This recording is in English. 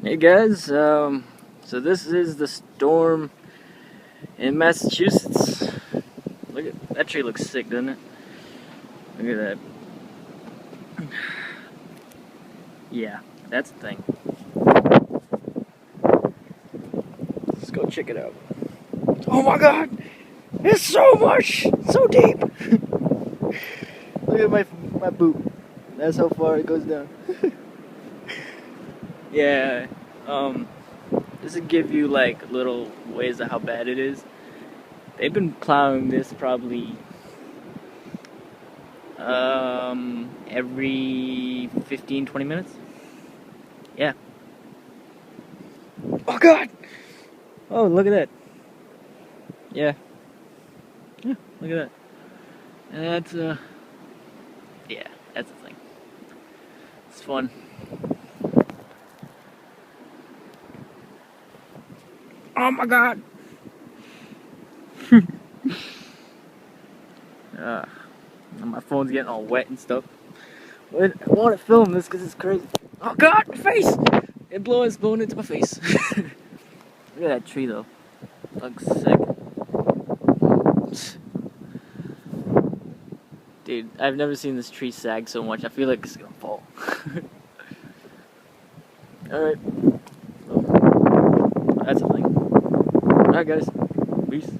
Hey guys, so this is the storm in Massachusetts. Look at that tree, looks sick, doesn't it? Look at that. Yeah, that's the thing. Let's go check it out. Oh my god! It's so much! So deep! Look at my boot. That's how far it goes down. Yeah, this will give you like little ways of how bad it is. They've been plowing this probably every 15-20 minutes. Yeah. Oh god! Oh, look at that. Yeah. Yeah, look at that. That's yeah, that's the thing. It's fun. Oh my god! My phone's getting all wet and stuff. I want to film this because it's crazy. Oh god, my face! It's blowing into my face. Look at that tree though. Looks sick. Dude, I've never seen this tree sag so much. I feel like it's gonna fall. Alright. That's the thing. Alright guys. Peace.